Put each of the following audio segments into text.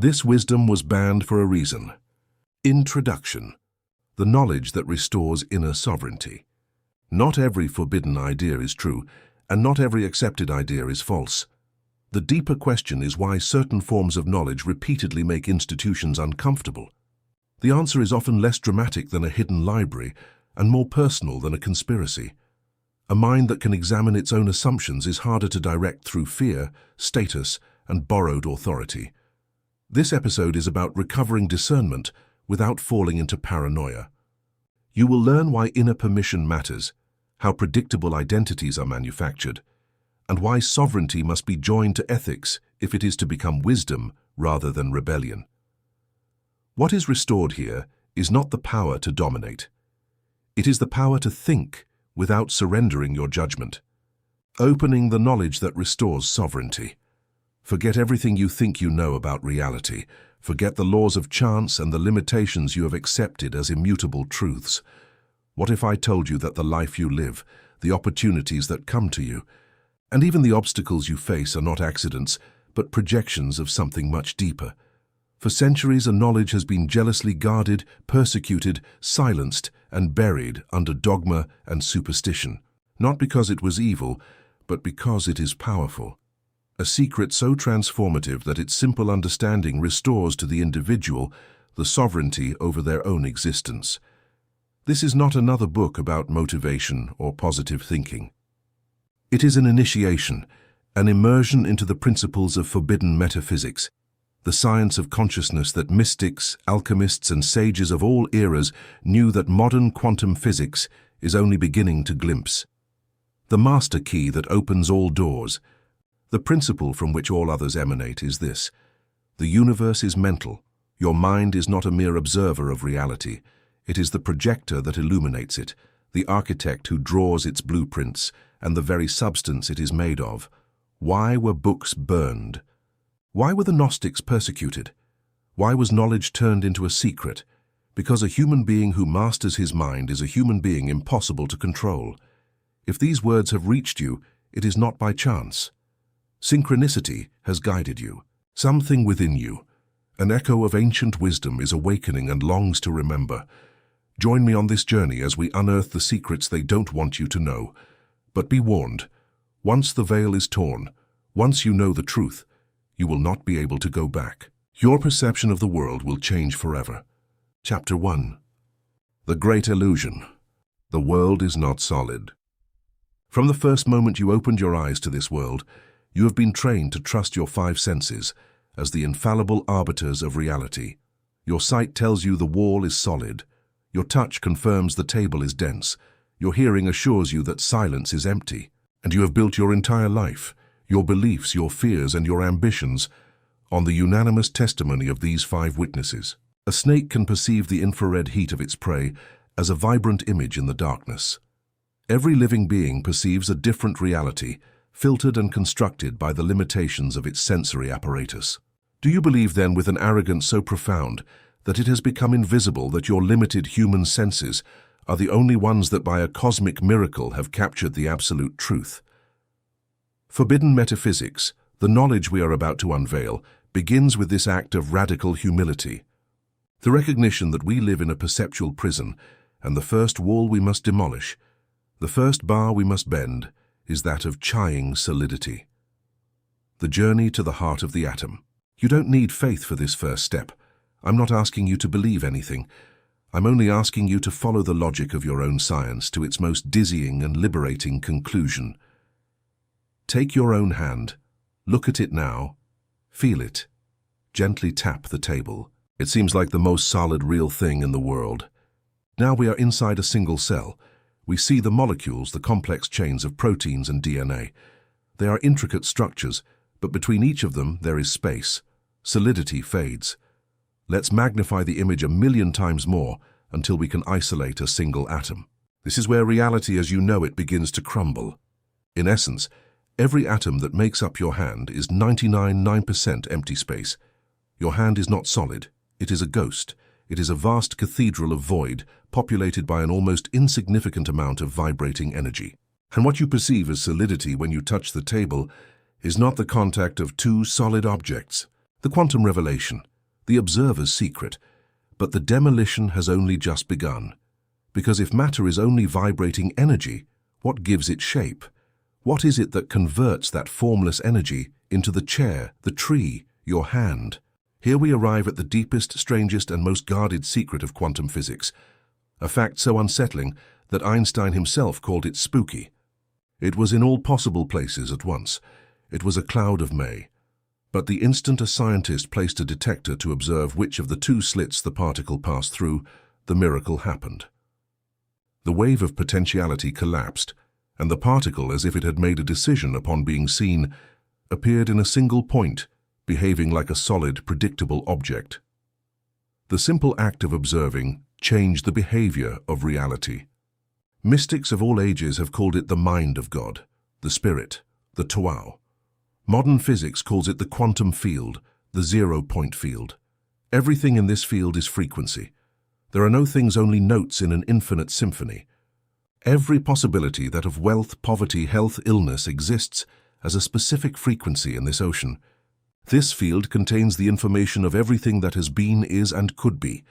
This wisdom was banned for a reason. Introduction. The knowledge that restores inner sovereignty. Not every forbidden idea is true, and not every accepted idea is false. The deeper question is why certain forms of knowledge repeatedly make institutions uncomfortable. The answer is often less dramatic than a hidden library and more personal than a conspiracy. A mind that can examine its own assumptions is harder to direct through fear, status, and borrowed authority. This episode is about recovering discernment without falling into paranoia. You will learn why inner permission matters, how predictable identities are manufactured, and why sovereignty must be joined to ethics if it is to become wisdom rather than rebellion. What is restored here is not the power to dominate. It is the power to think without surrendering your judgment. Opening the knowledge that restores sovereignty. Forget everything you think you know about reality. Forget the laws of chance and the limitations you have accepted as immutable truths. What if I told you that the life you live, the opportunities that come to you, and even the obstacles you face are not accidents, but projections of something much deeper? For centuries, a knowledge has been jealously guarded, persecuted, silenced, and buried under dogma and superstition, not because it was evil, but because it is powerful. A secret so transformative that its simple understanding restores to the individual the sovereignty over their own existence. This is not another book about motivation or positive thinking. It is an initiation, an immersion into the principles of forbidden metaphysics, the science of consciousness that mystics, alchemists, and sages of all eras knew that modern quantum physics is only beginning to glimpse. The master key that opens all doors. The principle from which all others emanate is this: the universe is mental. Your mind is not a mere observer of reality. It is the projector that illuminates it, the architect who draws its blueprints, and the very substance it is made of. Why were books burned? Why were the Gnostics persecuted? Why was knowledge turned into a secret? Because a human being who masters his mind is a human being impossible to control. If these words have reached you, it is not by chance. Synchronicity has guided you. Something within you, an echo of ancient wisdom, is awakening and longs to remember. Join me on this journey as we unearth the secrets they don't want you to know. But be warned, once the veil is torn, once you know the truth, you will not be able to go back. Your perception of the world will change forever. Chapter 1. The Great Illusion. The world is not solid. From the first moment you opened your eyes to this world, you have been trained to trust your five senses as the infallible arbiters of reality. Your sight tells you the wall is solid. Your touch confirms the table is dense. Your hearing assures you that silence is empty. And you have built your entire life, your beliefs, your fears, and your ambitions on the unanimous testimony of these five witnesses. A snake can perceive the infrared heat of its prey as a vibrant image in the darkness. Every living being perceives a different reality, filtered and constructed by the limitations of its sensory apparatus. Do you believe then, with an arrogance so profound that it has become invisible, that your limited human senses are the only ones that by a cosmic miracle have captured the absolute truth? Forbidden metaphysics, the knowledge we are about to unveil, begins with this act of radical humility. The recognition that we live in a perceptual prison, and the first wall we must demolish, the first bar we must bend, is that of chaying solidity. The journey to the heart of the atom. You don't need faith for this first step. I'm not asking you to believe anything. I'm only asking you to follow the logic of your own science to its most dizzying and liberating conclusion. Take your own hand, look at it now, feel it, gently tap the table. It seems like the most solid, real thing in the world. Now we are inside a single cell. We see the molecules, the complex chains of proteins and DNA. They are intricate structures, but between each of them there is space. Solidity fades. Let's magnify the image 1,000,000 times more until we can isolate a single atom. This is where reality as you know it begins to crumble. In essence, every atom that makes up your hand is 99.9% empty space. Your hand is not solid. It is a ghost. It is a vast cathedral of void, populated by an almost insignificant amount of vibrating energy. And what you perceive as solidity when you touch the table is not the contact of two solid objects, The quantum revelation, the observer's secret, but the demolition has only just begun. Because if matter is only vibrating energy, what gives it shape? What is it that converts that formless energy into the chair, the tree, your hand? Here we arrive at the deepest, strangest, and most guarded secret of quantum physics, a fact so unsettling that Einstein himself called it spooky. It was in all possible places at once. It was a cloud of May. But the instant a scientist placed a detector to observe which of the two slits the particle passed through, the miracle happened. The wave of potentiality collapsed, and the particle, as if it had made a decision upon being seen, appeared in a single point, behaving like a solid, predictable object. The simple act of observing changed the behavior of reality. Mystics of all ages have called it the mind of God, the spirit, the Tao. Modern physics calls it the quantum field, the zero-point field. Everything in this field is frequency. There are no things, only notes in an infinite symphony. Every possibility that of wealth, poverty, health, illness exists as a specific frequency in this ocean. This field contains the information of everything that has been, is, and could be.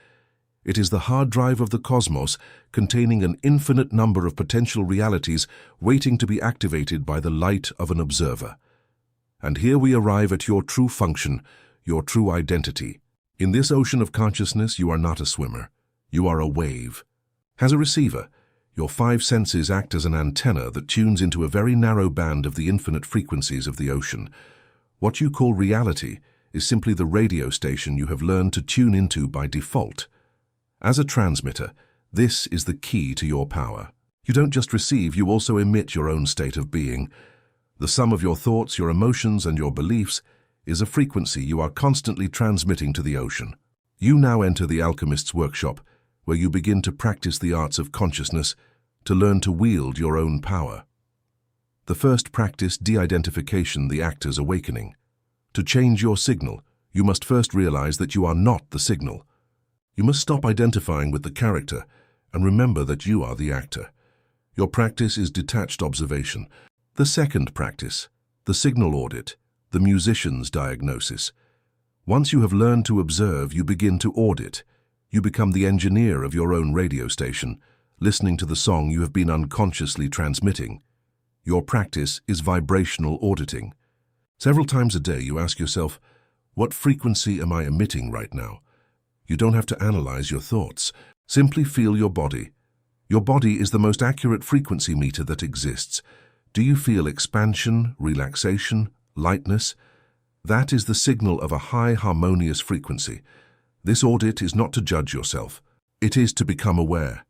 It is the hard drive of the cosmos, containing an infinite number of potential realities waiting to be activated by the light of an observer. And here we arrive at your true function, your true identity. In this ocean of consciousness, you are not a swimmer. You are a wave. As a receiver, your five senses act as an antenna that tunes into a very narrow band of the infinite frequencies of the ocean. What you call reality is simply the radio station you have learned to tune into by default. As a transmitter, this is the key to your power. You don't just receive, you also emit your own state of being. The sum of your thoughts, your emotions, and your beliefs is a frequency you are constantly transmitting to the ocean. You now enter the alchemist's workshop, where you begin to practice the arts of consciousness, to learn to wield your own power. The first practice, de-identification, the actor's awakening. To change your signal, you must first realize that you are not the signal. You must stop identifying with the character and remember that you are the actor. Your practice is detached observation. The second practice, the signal audit, the musician's diagnosis. Once you have learned to observe, you begin to audit. You become the engineer of your own radio station, listening to the song you have been unconsciously transmitting. Your practice is vibrational auditing. Several times a day you ask yourself, what frequency am I emitting right now? You don't have to analyze your thoughts. Simply feel your body. Your body is the most accurate frequency meter that exists. Do you feel expansion, relaxation, lightness? That is the signal of a high harmonious frequency. This audit is not to judge yourself. It is to become aware.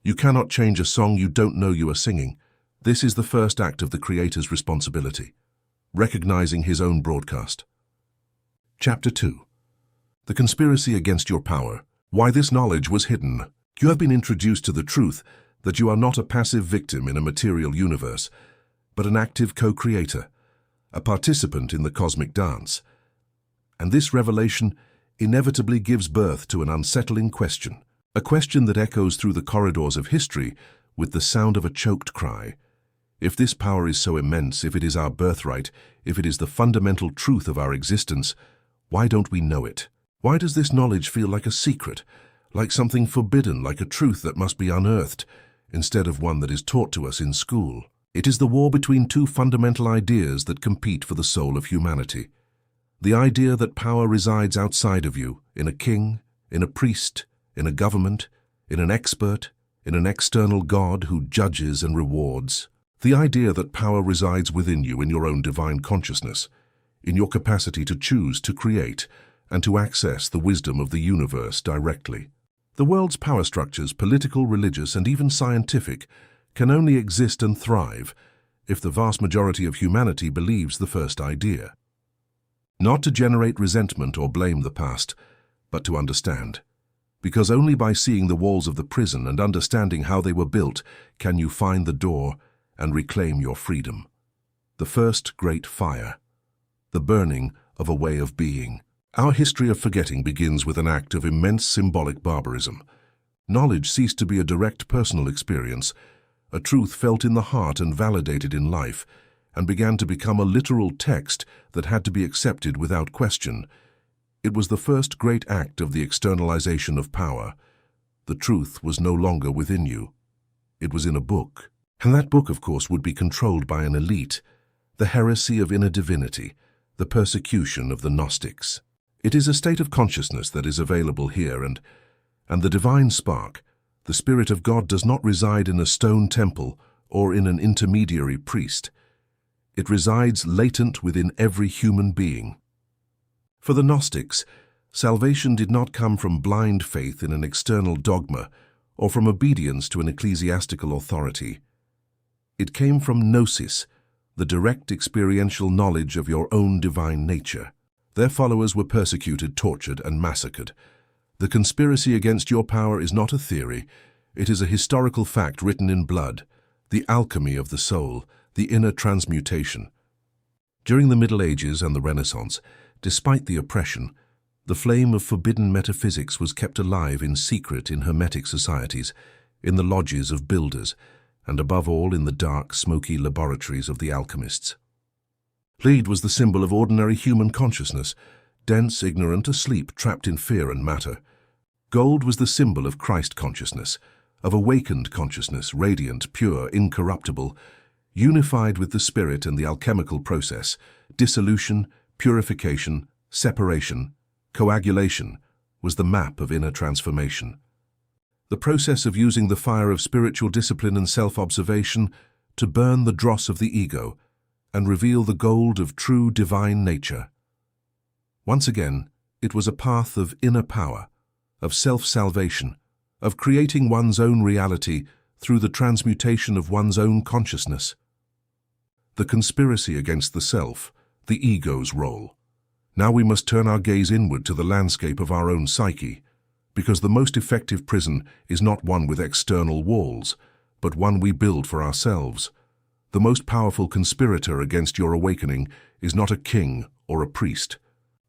You cannot change a song you don't know you are singing. This is the first act of the creator's responsibility, recognizing his own broadcast. Chapter 2. The conspiracy against your power. Why this knowledge was hidden. You have been introduced to the truth that you are not a passive victim in a material universe, but an active co-creator, a participant in the cosmic dance. And this revelation inevitably gives birth to an unsettling question, a question that echoes through the corridors of history with the sound of a choked cry. If this power is so immense, if it is our birthright, if it is the fundamental truth of our existence, why don't we know it? Why does this knowledge feel like a secret, like something forbidden, like a truth that must be unearthed, instead of one that is taught to us in school? It is the war between two fundamental ideas that compete for the soul of humanity. The idea that power resides outside of you, in a king, in a priest, in a government, in an expert, in an external God who judges and rewards. The idea that power resides within you in your own divine consciousness, in your capacity to choose, to create, and to access the wisdom of the universe directly. The world's power structures, political, religious, and even scientific, can only exist and thrive if the vast majority of humanity believes the first idea. Not to generate resentment or blame the past, but to understand. Because only by seeing the walls of the prison and understanding how they were built can you find the door and reclaim your freedom. The first great fire. The burning of a way of being. Our history of forgetting begins with an act of immense symbolic barbarism. Knowledge ceased to be a direct personal experience, a truth felt in the heart and validated in life, and began to become a literal text that had to be accepted without question. It was the first great act of the externalization of power. The truth was no longer within you. It was in a book. And that book, of course, would be controlled by an elite, the heresy of inner divinity, the persecution of the Gnostics. It is a state of consciousness that is available here, and the divine spark, the Spirit of God, does not reside in a stone temple or in an intermediary priest. It resides latent within every human being. For the Gnostics, salvation did not come from blind faith in an external dogma or from obedience to an ecclesiastical authority. It came from gnosis, the direct experiential knowledge of your own divine nature. Their followers were persecuted, tortured, and massacred. The conspiracy against your power is not a theory. It is a historical fact written in blood, the alchemy of the soul, the inner transmutation. During the Middle Ages and the Renaissance, despite the oppression, the flame of forbidden metaphysics was kept alive in secret in hermetic societies, in the lodges of builders, and above all in the dark, smoky laboratories of the alchemists. Lead was the symbol of ordinary human consciousness, dense, ignorant, asleep, trapped in fear and matter. Gold was the symbol of Christ consciousness, of awakened consciousness, radiant, pure, incorruptible, unified with the spirit and the alchemical process. Dissolution, purification, separation, coagulation was the map of inner transformation. The process of using the fire of spiritual discipline and self-observation to burn the dross of the ego and reveal the gold of true divine nature. Once again, it was a path of inner power, of self-salvation, of creating one's own reality through the transmutation of one's own consciousness. The conspiracy against the self, the ego's role. Now we must turn our gaze inward to the landscape of our own psyche, because the most effective prison is not one with external walls, but one we build for ourselves. The most powerful conspirator against your awakening is not a king or a priest.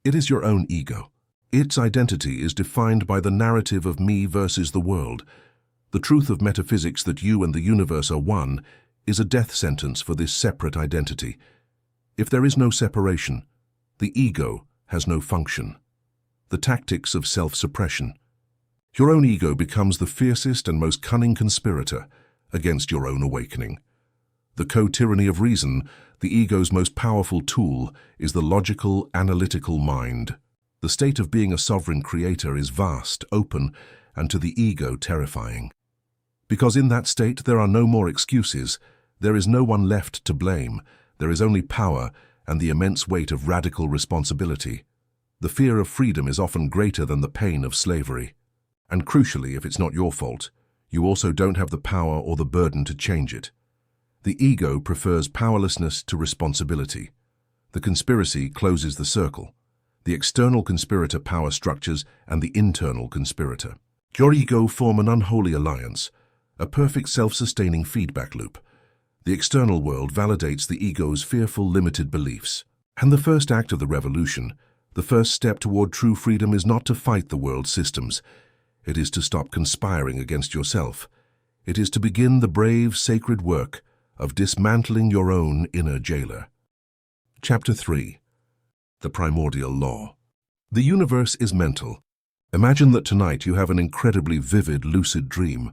It is your own ego. Its identity is defined by the narrative of me versus the world. The truth of metaphysics that you and the universe are one is a death sentence for this separate identity. If there is no separation, the ego has no function. The tactics of self-suppression. Your own ego becomes the fiercest and most cunning conspirator against your own awakening. The co-tyranny of reason, the ego's most powerful tool, is the logical, analytical mind. The state of being a sovereign creator is vast, open, and to the ego terrifying. Because in that state there are no more excuses, there is no one left to blame, there is only power and the immense weight of radical responsibility. The fear of freedom is often greater than the pain of slavery. And crucially, if it's not your fault, you also don't have the power or the burden to change it. The ego prefers powerlessness to responsibility. The conspiracy closes the circle. The external conspirator power structures and the internal conspirator. Your ego form an unholy alliance, a perfect self-sustaining feedback loop. The external world validates the ego's fearful, limited beliefs. And the first act of the revolution, the first step toward true freedom, is not to fight the world's systems. It is to stop conspiring against yourself. It is to begin the brave, sacred work of dismantling your own inner jailer. Chapter 3. The Primordial Law. The universe is mental. Imagine that tonight you have an incredibly vivid, lucid dream.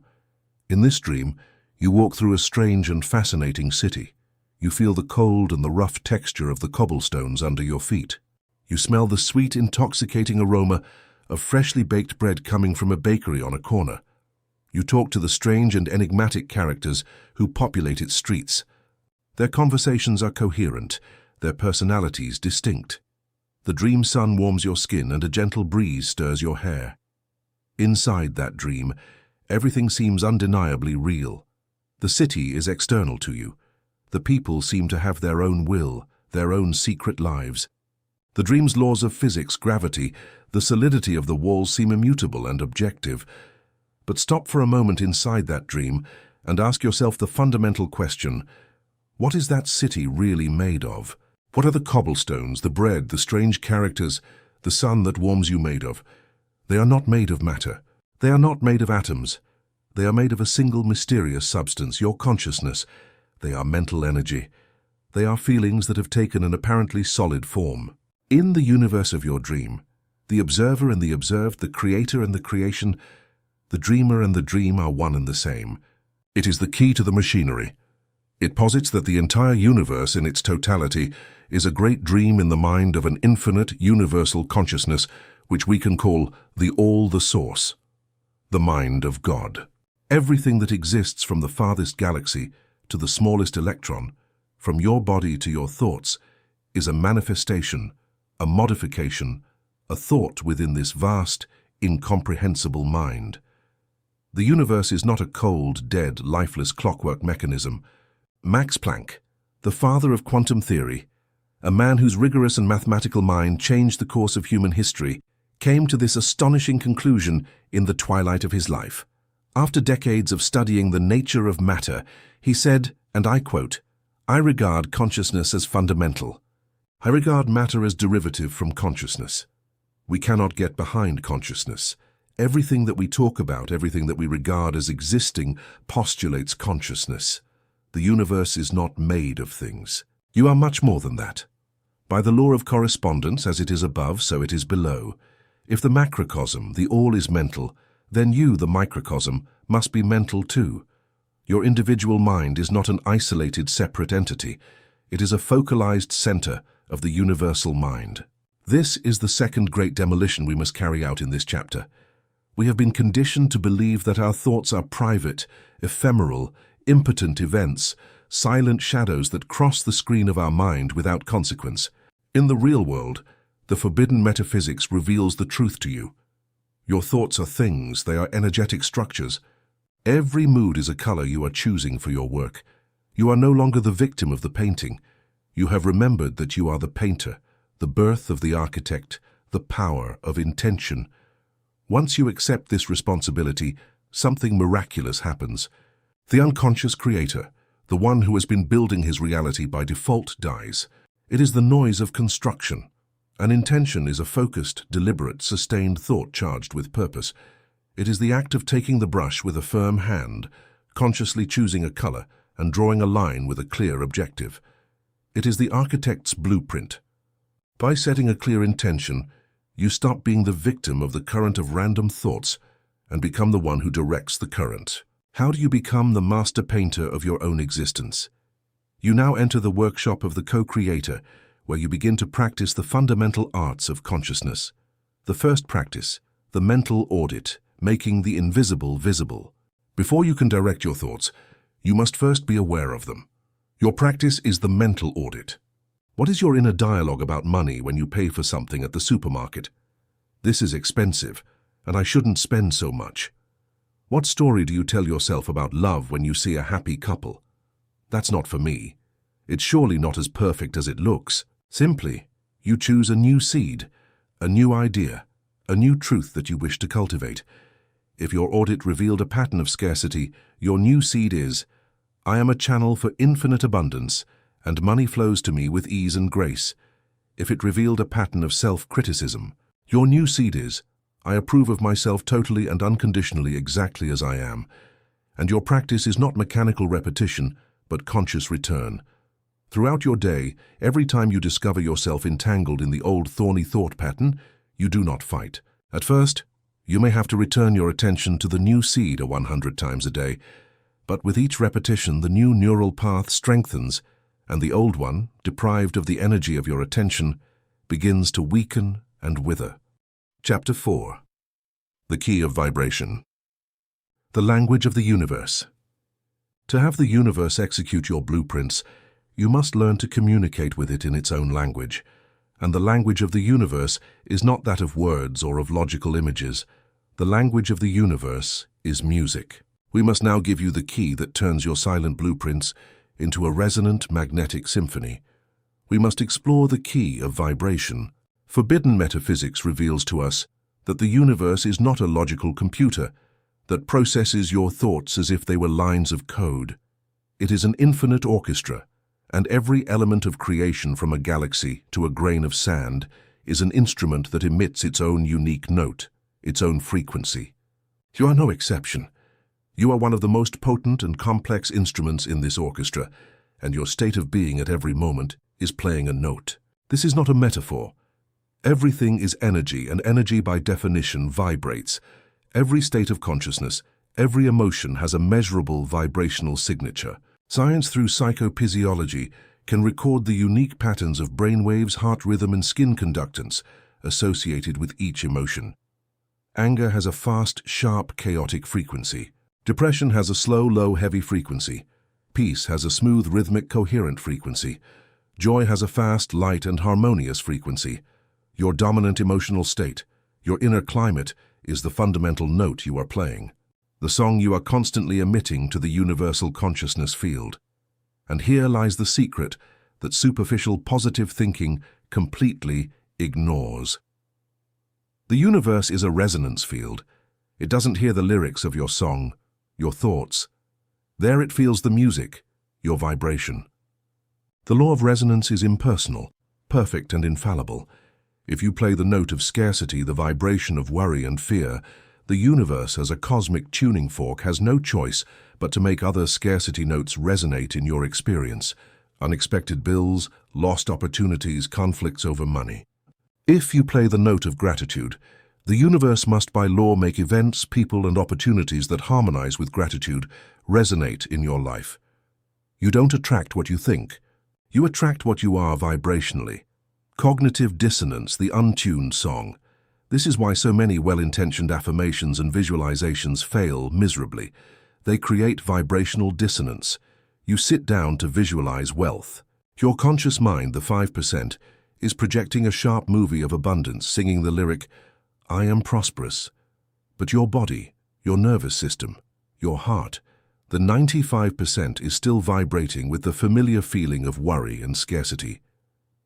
In this dream, you walk through a strange and fascinating city. You feel the cold and the rough texture of the cobblestones under your feet. You smell the sweet, intoxicating aroma of freshly baked bread coming from a bakery on a corner. You talk to the strange and enigmatic characters who populate its streets. Their conversations are coherent, their personalities distinct. The dream sun warms your skin and a gentle breeze stirs your hair. Inside that dream, everything seems undeniably real. The city is external to you. The people seem to have their own will, their own secret lives. The dream's laws of physics, gravity, the solidity of the walls seem immutable and objective. But stop for a moment inside that dream and ask yourself the fundamental question: what is that city really made of? What are the cobblestones, the bread, the strange characters, the sun that warms you made of? They are not made of matter. They are not made of atoms. They are made of a single mysterious substance, your consciousness. They are mental energy. They are feelings that have taken an apparently solid form. In the universe of your dream, The observer and the observed, the creator and the creation, the dreamer and the dream are one and the same. It is the key to the machinery. It posits that the entire universe in its totality is a great dream in the mind of an infinite, universal consciousness which we can call the All the Source, the mind of God. Everything that exists from the farthest galaxy to the smallest electron, from your body to your thoughts, is a manifestation, a modification, a thought within this vast, incomprehensible mind. The universe is not a cold, dead, lifeless clockwork mechanism. Max Planck, the father of quantum theory, a man whose rigorous and mathematical mind changed the course of human history, came to this astonishing conclusion in the twilight of his life. After decades of studying the nature of matter, he said, and I quote, "I regard consciousness as fundamental. I regard matter as derivative from consciousness. We cannot get behind consciousness. Everything that we talk about, everything that we regard as existing, postulates consciousness. The universe is not made of things. You are much more than that. By the law of correspondence, as it is above, so it is below. If the macrocosm, the all, is mental, then you, the microcosm, must be mental too. Your individual mind is not an isolated, separate entity. It is a focalized center of the universal mind." This is the second great demolition we must carry out in this chapter. We have been conditioned to believe that our thoughts are private, ephemeral, impotent events, silent shadows that cross the screen of our mind without consequence. In the real world, the forbidden metaphysics reveals the truth to you. Your thoughts are things, they are energetic structures. Every mood is a color you are choosing for your work. You are no longer the victim of the painting. You have remembered that you are the painter, the birth of the architect, the power of intention. Once you accept this responsibility, something miraculous happens. The unconscious creator, the one who has been building his reality by default, dies. It is the noise of construction. An intention is a focused, deliberate, sustained thought charged with purpose. It is the act of taking the brush with a firm hand, consciously choosing a color, and drawing a line with a clear objective. It is the architect's blueprint. By setting a clear intention, you stop being the victim of the current of random thoughts and become the one who directs the current. How do you become the master painter of your own existence? You now enter the workshop of the co-creator, where you begin to practice the fundamental arts of consciousness. The first practice, the mental audit, making the invisible visible. Before you can direct your thoughts, you must first be aware of them. Your practice is the mental audit. What is your inner dialogue about money when you pay for something at the supermarket? This is expensive, and I shouldn't spend so much. What story do you tell yourself about love when you see a happy couple? That's not for me. It's surely not as perfect as it looks. Simply, you choose a new seed, a new idea, a new truth that you wish to cultivate. If your audit revealed a pattern of scarcity, your new seed is, "I am a channel for infinite abundance, and money flows to me with ease and grace." If it revealed a pattern of self-criticism, your new seed is, "I approve of myself totally and unconditionally exactly as I am." And your practice is not mechanical repetition, but conscious return. Throughout your day, every time you discover yourself entangled in the old thorny thought pattern, you do not fight. At first, you may have to return your attention to the new seed 100 times a day, but with each repetition the new neural path strengthens, and the old one, deprived of the energy of your attention, begins to weaken and wither. Chapter 4. The Key of Vibration. The Language of the Universe. To have the universe execute your blueprints, you must learn to communicate with it in its own language, and the language of the universe is not that of words or of logical images. The language of the universe is music. We must now give you the key that turns your silent blueprints into a resonant magnetic symphony. We must explore the key of vibration. Forbidden metaphysics reveals to us that the universe is not a logical computer that processes your thoughts as if they were lines of code. It is an infinite orchestra, and every element of creation from a galaxy to a grain of sand is an instrument that emits its own unique note, its own frequency. You are no exception. You are one of the most potent and complex instruments in this orchestra, and your state of being at every moment is playing a note. This is not a metaphor. Everything is energy, and energy by definition vibrates. Every state of consciousness, every emotion has a measurable vibrational signature. Science through psychophysiology can record the unique patterns of brainwaves, heart rhythm, and skin conductance associated with each emotion. Anger has a fast, sharp, chaotic frequency. Depression has a slow, low, heavy frequency. Peace has a smooth, rhythmic, coherent frequency. Joy has a fast, light, and harmonious frequency. Your dominant emotional state, your inner climate, is the fundamental note you are playing, the song you are constantly emitting to the universal consciousness field. And here lies the secret that superficial positive thinking completely ignores. The universe is a resonance field. It doesn't hear the lyrics of your song, your thoughts. There it feels the music, your vibration. The law of resonance is impersonal, perfect and infallible. If you play the note of scarcity, the vibration of worry and fear, the universe as a cosmic tuning fork has no choice but to make other scarcity notes resonate in your experience. Unexpected bills, lost opportunities, conflicts over money. If you play the note of gratitude, the universe must by law make events, people, and opportunities that harmonize with gratitude resonate in your life. You don't attract what you think. You attract what you are vibrationally. Cognitive dissonance, the untuned song. This is why so many well-intentioned affirmations and visualizations fail miserably. They create vibrational dissonance. You sit down to visualize wealth. Your conscious mind, the 5%, is projecting a sharp movie of abundance, singing the lyric, "I am prosperous." But your body, your nervous system, your heart, the 95% is still vibrating with the familiar feeling of worry and scarcity.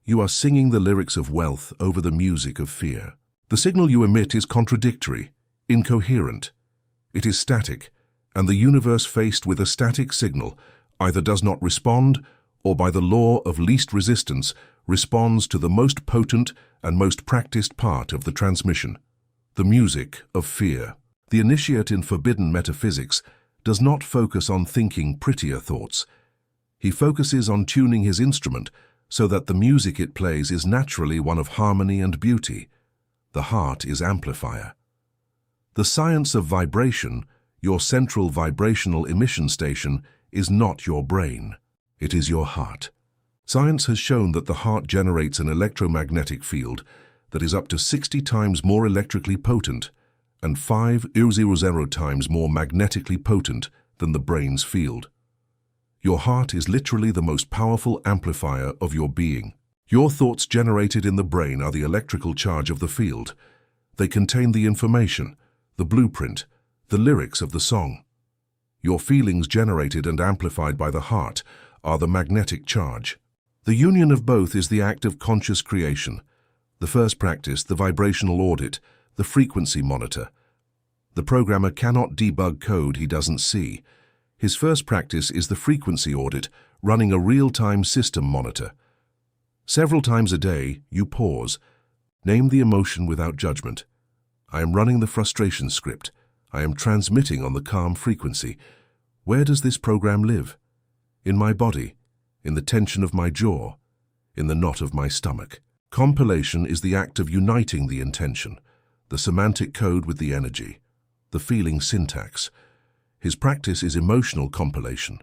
You are singing the lyrics of wealth over the music of fear. The signal you emit is contradictory, incoherent. It is static, and the universe faced with a static signal either does not respond or by the law of least resistance responds to the most potent and most practiced part of the transmission, the music of fear. The initiate in forbidden metaphysics does not focus on thinking prettier thoughts. He focuses on tuning his instrument so that the music it plays is naturally one of harmony and beauty. The heart is amplifier. The science of vibration, your central vibrational emission station, is not your brain. It is your heart. Science has shown that the heart generates an electromagnetic field that is up to 60 times more electrically potent and 5,000 times more magnetically potent than the brain's field. Your heart is literally the most powerful amplifier of your being. Your thoughts generated in the brain are the electrical charge of the field. They contain the information, the blueprint, the lyrics of the song. Your feelings generated and amplified by the heart are the magnetic charge. The union of both is the act of conscious creation. The first practice, the vibrational audit, the frequency monitor. The programmer cannot debug code he doesn't see. His first practice is the frequency audit, running a real-time system monitor. Several times a day, you pause. Name the emotion without judgment. I am running the frustration script. I am transmitting on the calm frequency. Where does this program live? In my body, in the tension of my jaw, in the knot of my stomach. Compilation is the act of uniting the intention, the semantic code with the energy, the feeling syntax. His practice is emotional compilation.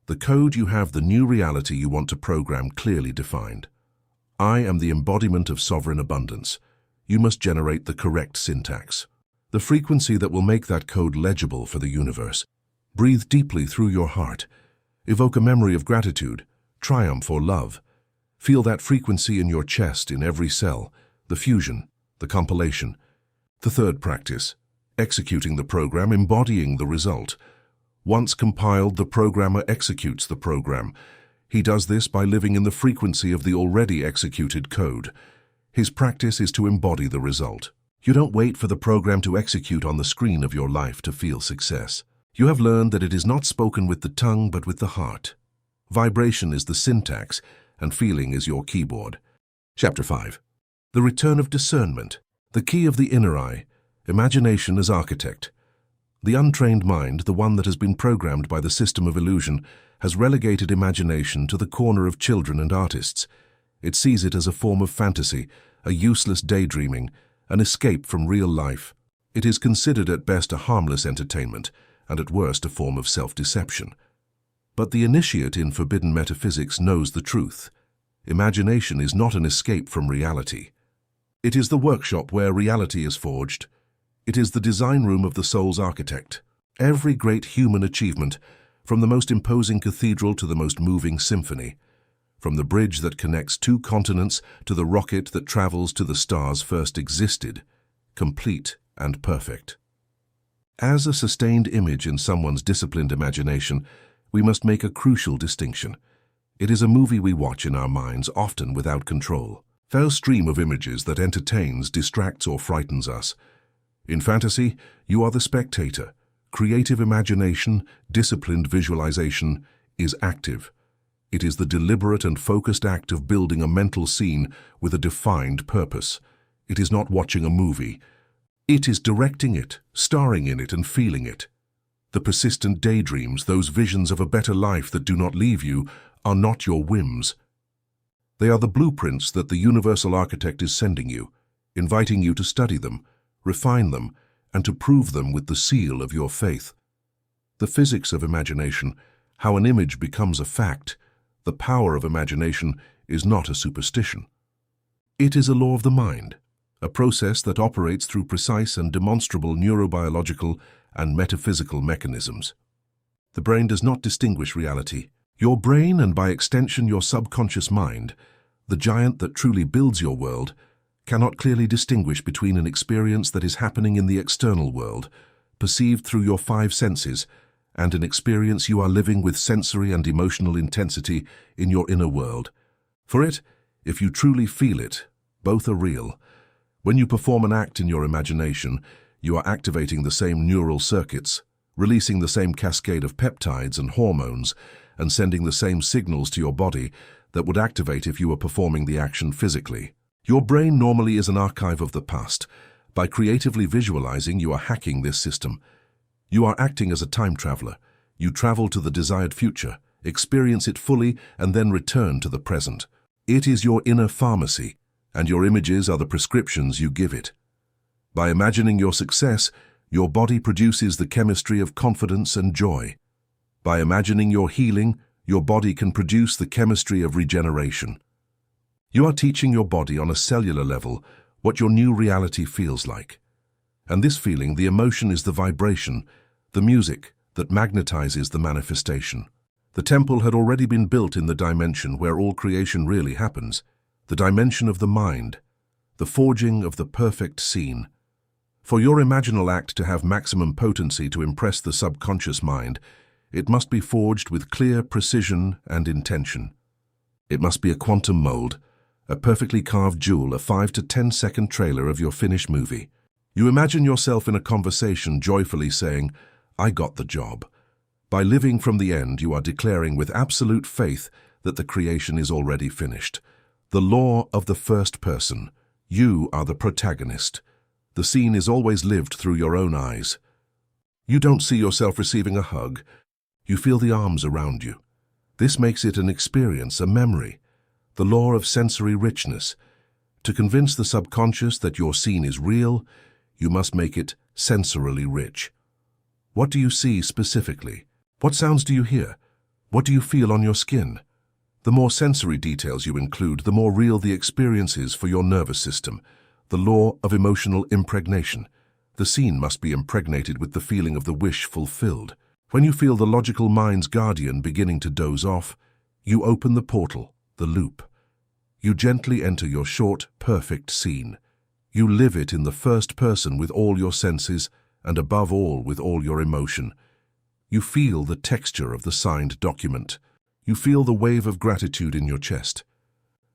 The code you have, the new reality you want to program clearly defined. I am the embodiment of sovereign abundance. You must generate the correct syntax, the frequency that will make that code legible for the universe. Breathe deeply through your heart. Evoke a memory of gratitude, triumph, or love. Feel that frequency in your chest, in every cell, the fusion, the compilation. The third practice, executing the program, embodying the result. Once compiled, the programmer executes the program. He does this by living in the frequency of the already executed code. His practice is to embody the result. You don't wait for the program to execute on the screen of your life to feel success. You have learned that it is not spoken with the tongue but with the heart. Vibration is the syntax, and feeling is your keyboard. Chapter 5. The return of discernment. The key of the inner eye. Imagination as architect. The untrained mind, the one that has been programmed by the system of illusion, has relegated imagination to the corner of children and artists. It sees it as a form of fantasy, a useless daydreaming, an escape from real life. It is considered at best a harmless entertainment, and at worst a form of self-deception. But the initiate in forbidden metaphysics knows the truth. Imagination is not an escape from reality. It is the workshop where reality is forged. It is the design room of the soul's architect. Every great human achievement, from the most imposing cathedral to the most moving symphony, from the bridge that connects two continents to the rocket that travels to the stars, first existed, complete and perfect. As a sustained image in someone's disciplined imagination, we must make a crucial distinction. It is a movie we watch in our minds, often without control. A stream of images that entertains, distracts, or frightens us. In fantasy, you are the spectator. Creative imagination, disciplined visualization, is active. It is the deliberate and focused act of building a mental scene with a defined purpose. It is not watching a movie. It is directing it, starring in it, and feeling it. The persistent daydreams, those visions of a better life that do not leave you, are not your whims. They are the blueprints that the universal architect is sending you, inviting you to study them, refine them, and to prove them with the seal of your faith. The physics of imagination, how an image becomes a fact, the power of imagination is not a superstition. It is a law of the mind, a process that operates through precise and demonstrable neurobiological and metaphysical mechanisms. The brain does not distinguish reality. Your brain, and by extension your subconscious mind, the giant that truly builds your world, cannot clearly distinguish between an experience that is happening in the external world, perceived through your five senses, and an experience you are living with sensory and emotional intensity in your inner world. For it, if you truly feel it, both are real. When you perform an act in your imagination, you are activating the same neural circuits, releasing the same cascade of peptides and hormones, and sending the same signals to your body that would activate if you were performing the action physically. Your brain normally is an archive of the past. By creatively visualizing, you are hacking this system. You are acting as a time traveler. You travel to the desired future, experience it fully, and then return to the present. It is your inner pharmacy, and your images are the prescriptions you give it. By imagining your success, your body produces the chemistry of confidence and joy. By imagining your healing, your body can produce the chemistry of regeneration. You are teaching your body on a cellular level what your new reality feels like. And this feeling, the emotion, is the vibration, the music that magnetizes the manifestation. The temple had already been built in the dimension where all creation really happens, the dimension of the mind, the forging of the perfect scene. For your imaginal act to have maximum potency to impress the subconscious mind, it must be forged with clear precision and intention. It must be a quantum mold, a perfectly carved jewel, a 5 to 10 second trailer of your finished movie. You imagine yourself in a conversation joyfully saying, "I got the job." By living from the end, you are declaring with absolute faith that the creation is already finished. The law of the first person. You are the protagonist. The scene is always lived through your own eyes. You don't see yourself receiving a hug. You feel the arms around you. This makes it an experience, a memory. The law of sensory richness. To convince the subconscious that your scene is real, you must make it sensorily rich. What do you see specifically? What sounds do you hear? What do you feel on your skin? The more sensory details you include, the more real the experience is for your nervous system. The law of emotional impregnation. The scene must be impregnated with the feeling of the wish fulfilled. When you feel the logical mind's guardian beginning to doze off, you open the portal, the loop. You gently enter your short, perfect scene. You live it in the first person with all your senses, and above all with all your emotion. You feel the texture of the signed document. You feel the wave of gratitude in your chest.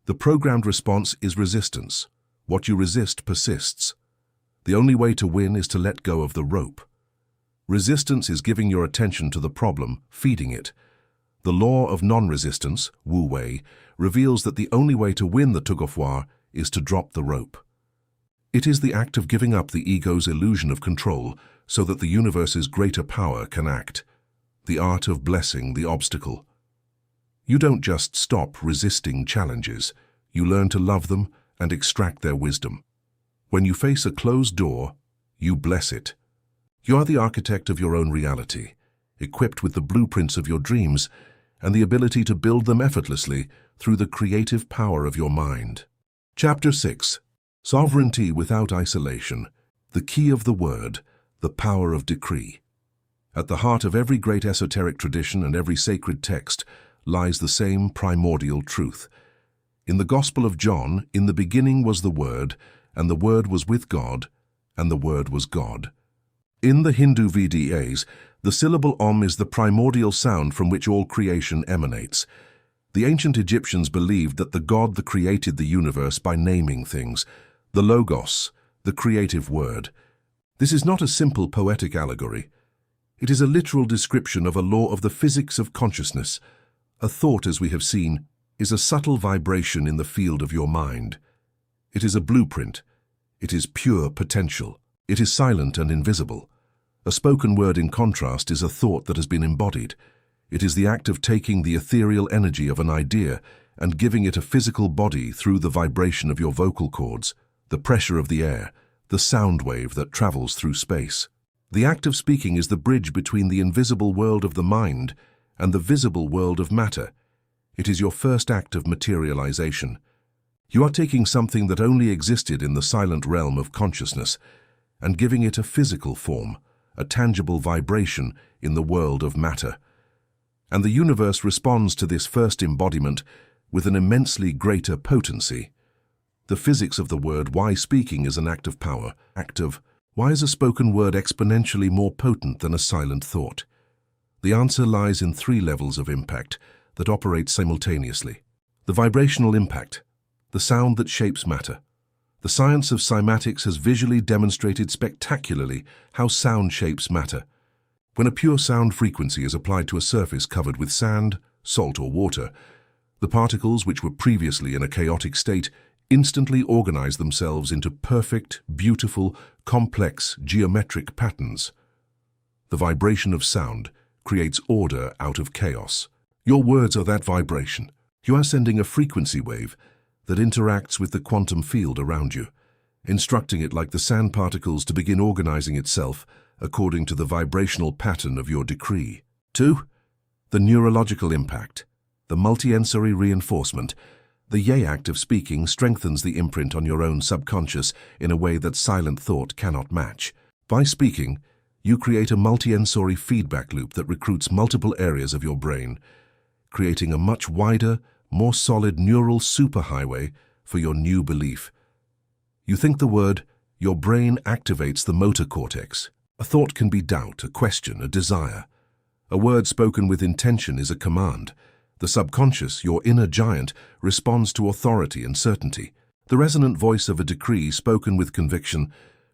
The programmed response is resistance. What you resist persists. The only way to win is to let go of the rope. Resistance is giving your attention to the problem, feeding it. The law of non-resistance, Wu Wei, reveals that the only way to win the tug-of-war is to drop the rope. It is the act of giving up the ego's illusion of control so that the universe's greater power can act. The art of blessing the obstacle. You don't just stop resisting challenges. You learn to love them and extract their wisdom. When you face a closed door, you bless it. You are the architect of your own reality, equipped with the blueprints of your dreams and the ability to build them effortlessly through the creative power of your mind. Chapter 6. Sovereignty without isolation. The key of the word, the power of decree. At the heart of every great esoteric tradition and every sacred text lies the same primordial truth. In the Gospel of John, in the beginning was the Word, and the Word was with God, and the Word was God. In the Hindu Vedas, the syllable Om is the primordial sound from which all creation emanates. The ancient Egyptians believed that the God that created the universe by naming things, the Logos, the creative word. This is not a simple poetic allegory. It is a literal description of a law of the physics of consciousness. A thought, as we have seen, is a subtle vibration in the field of your mind. It is a blueprint. It is pure potential. It is silent and invisible. A spoken word, in contrast, is a thought that has been embodied. It is the act of taking the ethereal energy of an idea and giving it a physical body through the vibration of your vocal cords, the pressure of the air, the sound wave that travels through space. The act of speaking is the bridge between the invisible world of the mind and the visible world of matter. It is your first act of materialization. You are taking something that only existed in the silent realm of consciousness and giving it a physical form, a tangible vibration in the world of matter. And the universe responds to this first embodiment with an immensely greater potency. The physics of the word, why speaking is an act of power. Why is a spoken word exponentially more potent than a silent thought? The answer lies in 3 levels of impact that operate simultaneously. The vibrational impact, the sound that shapes matter. The science of cymatics has visually demonstrated spectacularly how sound shapes matter. When a pure sound frequency is applied to a surface covered with sand, salt, or water, the particles, which were previously in a chaotic state, instantly organize themselves into perfect, beautiful, complex, geometric patterns. The vibration of sound creates order out of chaos. Your words are that vibration. You are sending a frequency wave that interacts with the quantum field around you, instructing it like the sand particles to begin organizing itself according to the vibrational pattern of your decree. 2. The neurological impact, the multi-sensory reinforcement. The yay act of speaking strengthens the imprint on your own subconscious in a way that silent thought cannot match. By speaking, you create a multi-sensory feedback loop that recruits multiple areas of your brain, creating a much wider, more solid neural superhighway for your new belief. You think the word, your brain activates the motor cortex. A thought can be doubt, a question, a desire. A word spoken with intention is a command. The subconscious, your inner giant, responds to authority and certainty. The resonant voice of a decree spoken with conviction,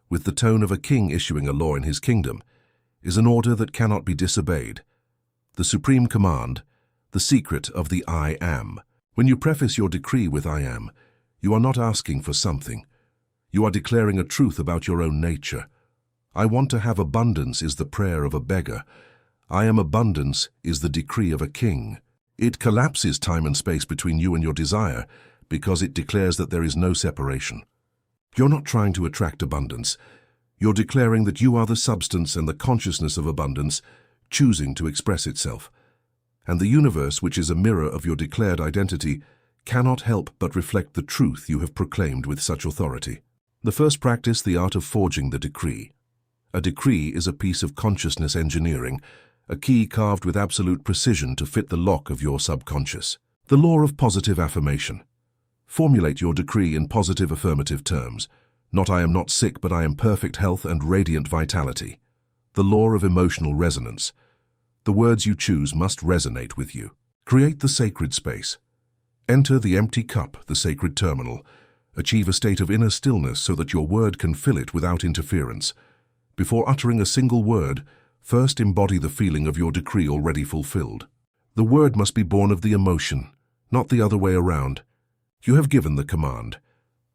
with the tone of a king issuing a law in his kingdom, is an order that cannot be disobeyed. The supreme command, the secret of the I am. When you preface your decree with I am, you are not asking for something. You are declaring a truth about your own nature. I want to have abundance is the prayer of a beggar. I am abundance is the decree of a king. It collapses time and space between you and your desire because it declares that there is no separation. You're not trying to attract abundance. You're declaring that you are the substance and the consciousness of abundance, choosing to express itself. And the universe, which is a mirror of your declared identity, cannot help but reflect the truth you have proclaimed with such authority. The first practice, the art of forging the decree. A decree is a piece of consciousness engineering, a key carved with absolute precision to fit the lock of your subconscious. The law of positive affirmation. Formulate your decree in positive affirmative terms. Not I am not sick, but I am perfect health and radiant vitality. The law of emotional resonance. The words you choose must resonate with you. Create the sacred space. Enter the empty cup, the sacred terminal. Achieve a state of inner stillness so that your word can fill it without interference. Before uttering a single word, first embody the feeling of your decree already fulfilled. The word must be born of the emotion, not the other way around. You have given the command.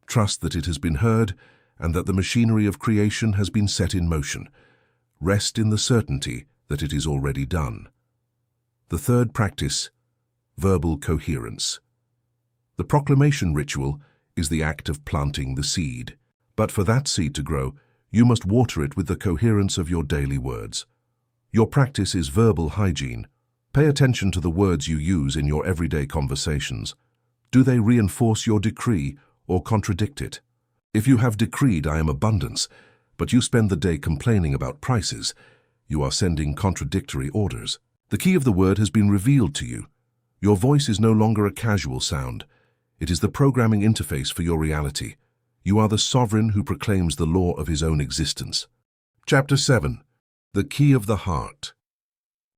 Trust that it has been heard and that the machinery of creation has been set in motion. Rest in the certainty that it is already done. The third practice, verbal coherence. The proclamation ritual is the act of planting the seed. But for that seed to grow, you must water it with the coherence of your daily words. Your practice is verbal hygiene. Pay attention to the words you use in your everyday conversations. Do they reinforce your decree or contradict it? If you have decreed "I am abundance," but you spend the day complaining about prices, you are sending contradictory orders. The key of the word has been revealed to you. Your voice is no longer a casual sound. It is the programming interface for your reality. You are the sovereign who proclaims the law of his own existence. Chapter 7. The Key of the Heart.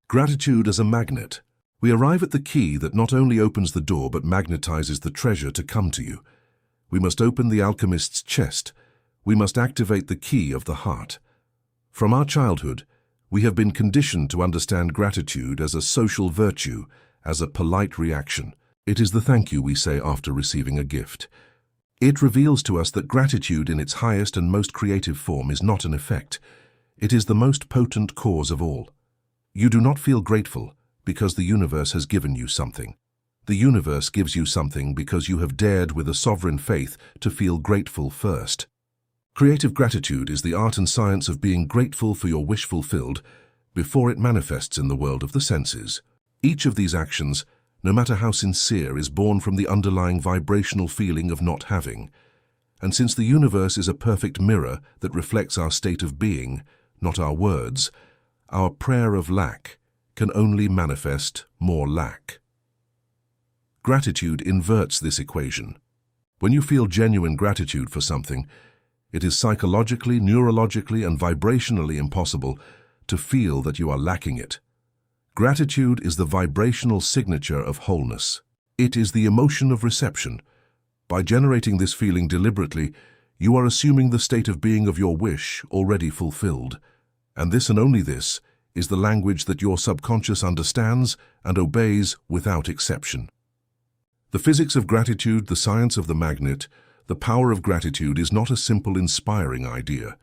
Gratitude as a magnet. We arrive at the key that not only opens the door but magnetizes the treasure to come to you. We must open the alchemist's chest. We must activate the key of the heart. From our childhood, we have been conditioned to understand gratitude as a social virtue, as a polite reaction. It is the thank you we say after receiving a gift. It reveals to us that gratitude in its highest and most creative form is not an effect. It is the most potent cause of all. You do not feel grateful because the universe has given you something. The universe gives you something because you have dared with a sovereign faith to feel grateful first. Creative gratitude is the art and science of being grateful for your wish fulfilled before it manifests in the world of the senses. Each of these actions, no matter how sincere, is born from the underlying vibrational feeling of not having. And since the universe is a perfect mirror that reflects our state of being, not our words, our prayer of lack can only manifest more lack. Gratitude inverts this equation. When you feel genuine gratitude for something, it is psychologically, neurologically, and vibrationally impossible to feel that you are lacking it. Gratitude is the vibrational signature of wholeness. It is the emotion of reception. By generating this feeling deliberately, you are assuming the state of being of your wish already fulfilled. And this and only this is the language that your subconscious understands and obeys without exception. The physics of gratitude, the science of the magnet, the power of gratitude is not a simple inspiring idea.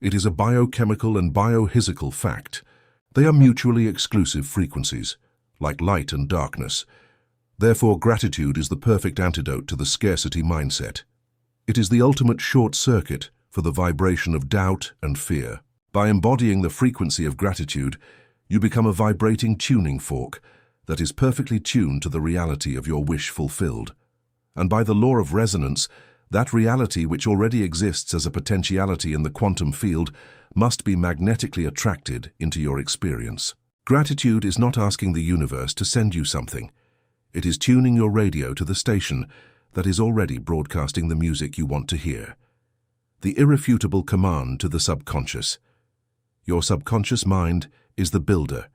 It is a biochemical and biophysical fact. They are mutually exclusive frequencies, like light and darkness. Therefore, gratitude is the perfect antidote to the scarcity mindset. It is the ultimate short circuit for the vibration of doubt and fear. By embodying the frequency of gratitude, you become a vibrating tuning fork that is perfectly tuned to the reality of your wish fulfilled. And by the law of resonance, that reality which already exists as a potentiality in the quantum field must be magnetically attracted into your experience. Gratitude is not asking the universe to send you something. It is tuning your radio to the station that is already broadcasting the music you want to hear. The irrefutable command to the subconscious. Your subconscious mind is the builder,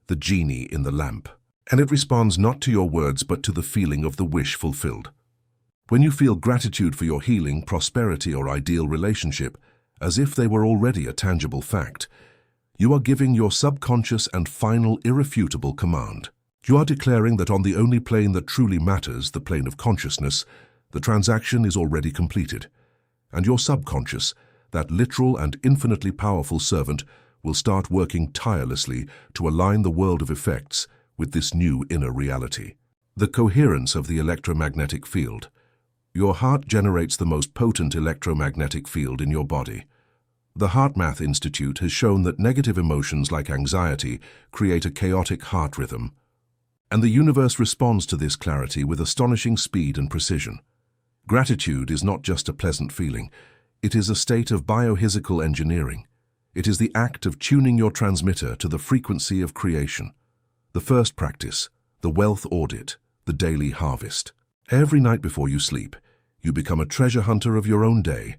the genie in the lamp, and it responds not to your words but to the feeling of the wish fulfilled. When you feel gratitude for your healing, prosperity, or ideal relationship, as if they were already a tangible fact, you are giving your subconscious and final irrefutable command. You are declaring that on the only plane that truly matters, the plane of consciousness, the transaction is already completed, and your subconscious, that literal and infinitely powerful servant, will start working tirelessly to align the world of effects with this new inner reality. The coherence of the electromagnetic field. Your heart generates the most potent electromagnetic field in your body. The HeartMath Institute has shown that negative emotions like anxiety create a chaotic heart rhythm, and the universe responds to this clarity with astonishing speed and precision. Gratitude is not just a pleasant feeling, it is a state of biophysical engineering. It is the act of tuning your transmitter to the frequency of creation. The first practice, the wealth audit, the daily harvest. Every night before you sleep, you become a treasure hunter of your own day.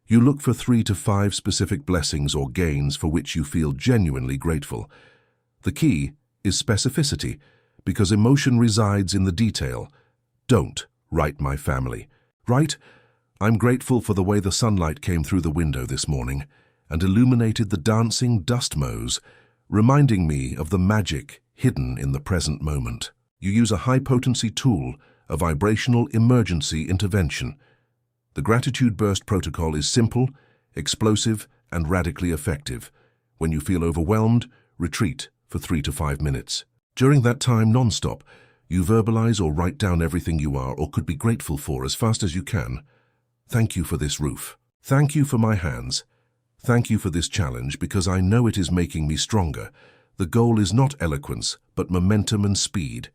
You look for 3 to 5 specific blessings or gains for which you feel genuinely grateful. The key is specificity, because emotion resides in the detail. Don't write "my family." Write, "I'm grateful for the way the sunlight came through the window this morning and illuminated the dancing dust motes, reminding me of the magic hidden in the present moment." You use a high-potency tool, a vibrational emergency intervention. The Gratitude Burst Protocol is simple, explosive, and radically effective. When you feel overwhelmed, retreat for 3 to 5 minutes. During that time, non-stop, You verbalize or write down everything you are or could be grateful for as fast as you can. Thank you for this roof. Thank you for my hands. Thank you for this challenge because I know it is making me stronger. The goal is not eloquence, but momentum and speed.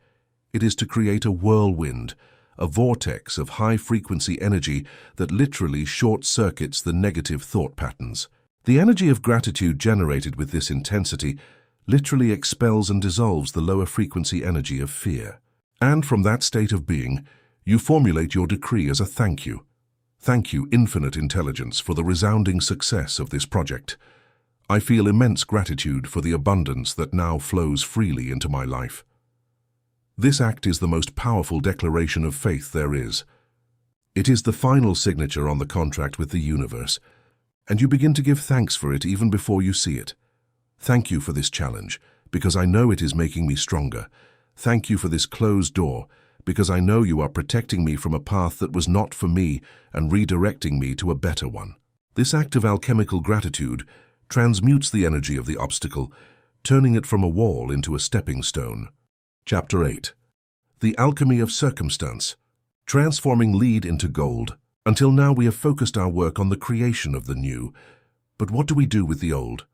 It is to create a whirlwind, a vortex of high-frequency energy that literally short-circuits the negative thought patterns. The energy of gratitude generated with this intensity literally expels and dissolves the lower-frequency energy of fear. And from that state of being, you formulate your decree as a thank you. Thank you, infinite intelligence, for the resounding success of this project. I feel immense gratitude for the abundance that now flows freely into my life. This act is the most powerful declaration of faith there is. It is the final signature on the contract with the universe, and you begin to give thanks for it even before you see it. Thank you for this challenge, because I know it is making me stronger. Thank you for this closed door, because I know you are protecting me from a path that was not for me and redirecting me to a better one. This act of alchemical gratitude transmutes the energy of the obstacle, turning it from a wall into a stepping stone. Chapter 8. The Alchemy of Circumstance, transforming lead into gold. Until now we have focused our work on the creation of the new. But what do we do with the old?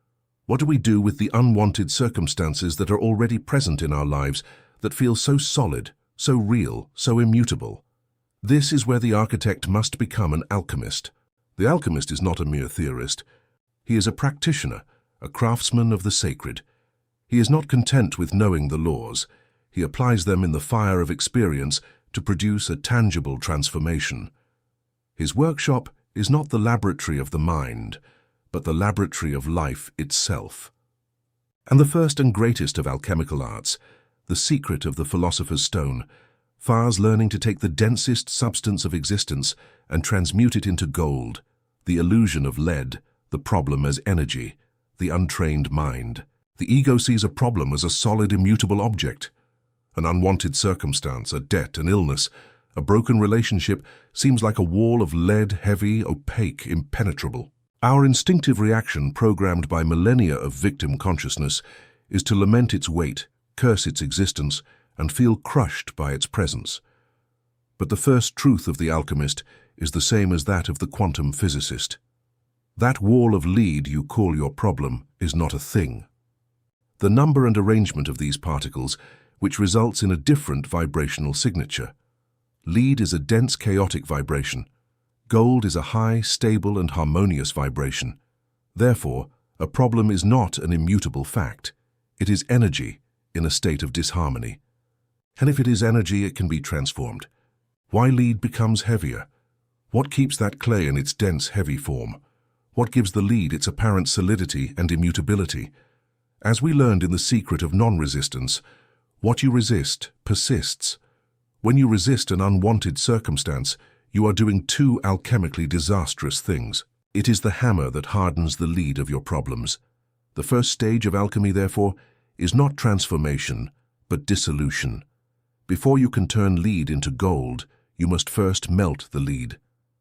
What do we do with the unwanted circumstances that are already present in our lives that feel so solid, so real, so immutable? This is where the architect must become an alchemist. The alchemist is not a mere theorist. He is a practitioner, a craftsman of the sacred. He is not content with knowing the laws. He applies them in the fire of experience to produce a tangible transformation. His workshop is not the laboratory of the mind, but the laboratory of life itself. And the first and greatest of alchemical arts, the secret of the Philosopher'S stone, Far's learning to take the densest substance of existence and transmute it into gold, the illusion of lead, the problem as energy, the untrained mind. The ego sees a problem as a solid, immutable object. An unwanted circumstance, a debt, an illness, a broken relationship seems like a wall of lead, heavy, opaque, impenetrable. Our instinctive reaction, programmed by millennia of victim consciousness, is to lament its weight, curse its existence, and feel crushed by its presence. But the first truth of the alchemist is the same as that of the quantum physicist. That wall of lead you call your problem is not a thing. The number and arrangement of these particles, which results in a different vibrational signature. Lead is a dense, chaotic vibration. Gold is a high, stable, and harmonious vibration. Therefore, a problem is not an immutable fact. It is energy in a state of disharmony. And if it is energy, it can be transformed. Why lead becomes heavier? What keeps that clay in its dense, heavy form? What gives the lead its apparent solidity and immutability? As we learned in the secret of non-resistance, what you resist persists. When you resist an unwanted circumstance, you are doing two alchemically disastrous things. It is the hammer that hardens the lead of your problems. The first stage of alchemy, therefore, is not transformation, but dissolution. Before you can turn lead into gold, you must first melt the lead.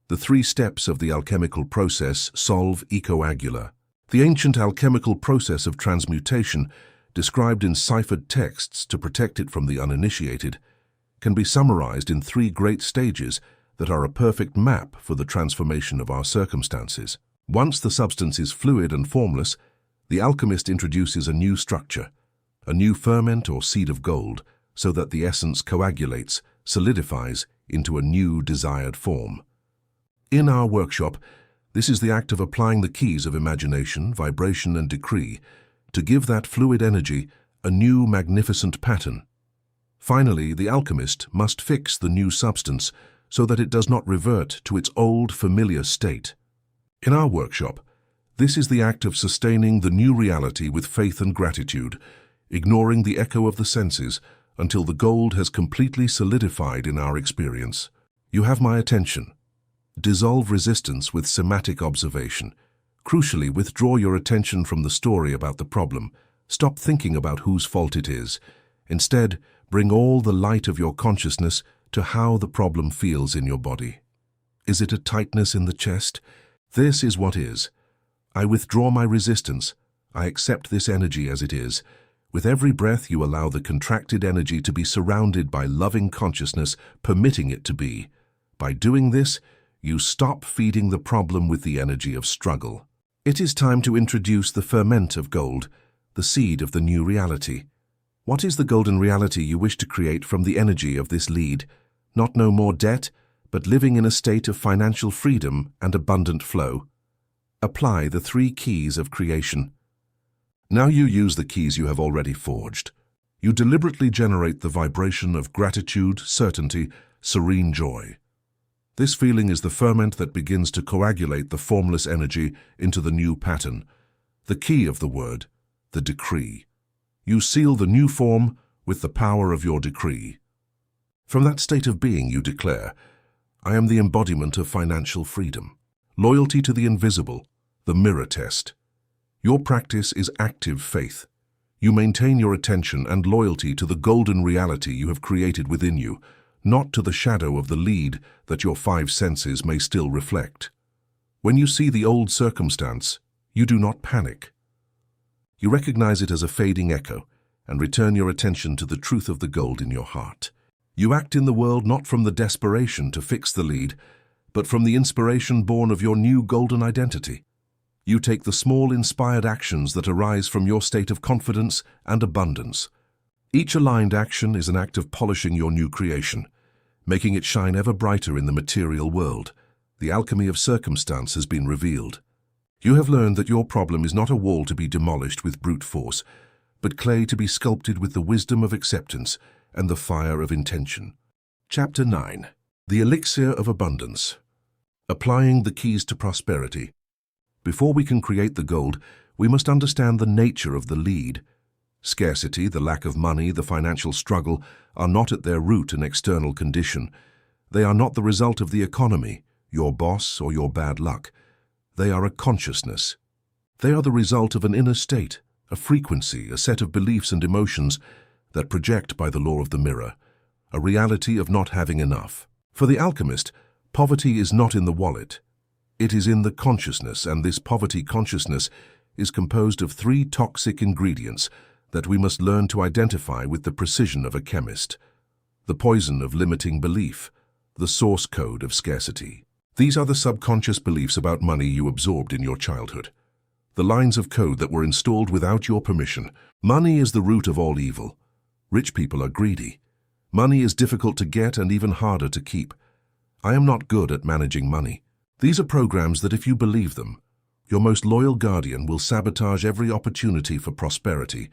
The 3 steps of the alchemical process solve ecoagula. The ancient alchemical process of transmutation, described in ciphered texts to protect it from the uninitiated, can be summarized in 3 great stages that are a perfect map for the transformation of our circumstances. Once the substance is fluid and formless, the alchemist introduces a new structure, a new ferment or seed of gold, so that the essence coagulates, solidifies into a new desired form. In our workshop, this is the act of applying the keys of imagination, vibration, and decree to give that fluid energy a new magnificent pattern. Finally, the alchemist must fix the new substance so that it does not revert to its old familiar state. In our workshop, this is the act of sustaining the new reality with faith and gratitude, ignoring the echo of the senses until the gold has completely solidified in our experience. You have my attention. Dissolve resistance with somatic observation. Crucially, withdraw your attention from the story about the problem. Stop thinking about whose fault it is. Instead, bring all the light of your consciousness to how the problem feels in your body. Is it a tightness in the chest? This is what is. I withdraw my resistance. I accept this energy as it is. With every breath, you allow the contracted energy to be surrounded by loving consciousness, permitting it to be. By doing this, you stop feeding the problem with the energy of struggle. It is time to introduce the ferment of gold, the seed of the new reality. What is the golden reality you wish to create from the energy of this lead? Not no more debt, but living in a state of financial freedom and abundant flow. Apply the 3 keys of creation. Now you use the keys you have already forged. You deliberately generate the vibration of gratitude, certainty, serene joy. This feeling is the ferment that begins to coagulate the formless energy into the new pattern. The key of the word, the decree. You seal the new form with the power of your decree. From that state of being you declare, I am the embodiment of financial freedom. Loyalty to the invisible, the mirror test. Your practice is active faith. You maintain your attention and loyalty to the golden reality you have created within you, not to the shadow of the lead that your 5 senses may still reflect. When you see the old circumstance, you do not panic. You recognize it as a fading echo and return your attention to the truth of the gold in your heart. You act in the world not from the desperation to fix the lead, but from the inspiration born of your new golden identity. You take the small inspired actions that arise from your state of confidence and abundance. Each aligned action is an act of polishing your new creation, making it shine ever brighter in the material world. The alchemy of circumstance has been revealed. You have learned that your problem is not a wall to be demolished with brute force, but clay to be sculpted with the wisdom of acceptance and the fire of intention. Chapter 9. The Elixir of Abundance. Applying the keys to prosperity. Before we can create the gold, we must understand the nature of the lead. Scarcity, the lack of money, the financial struggle are not at their root an external condition. They are not the result of the economy, your boss, or your bad luck. They are a consciousness. They are the result of an inner state, a frequency, a set of beliefs and emotions that project by the law of the mirror, a reality of not having enough. For the alchemist, poverty is not in the wallet. It is in the consciousness, and this poverty consciousness is composed of 3 toxic ingredients that we must learn to identify with the precision of a chemist. The poison of limiting belief, the source code of scarcity. These are the subconscious beliefs about money you absorbed in your childhood. The lines of code that were installed without your permission. Money is the root of all evil. Rich people are greedy. Money is difficult to get and even harder to keep. I am not good at managing money. These are programs that if you believe them, your most loyal guardian will sabotage every opportunity for prosperity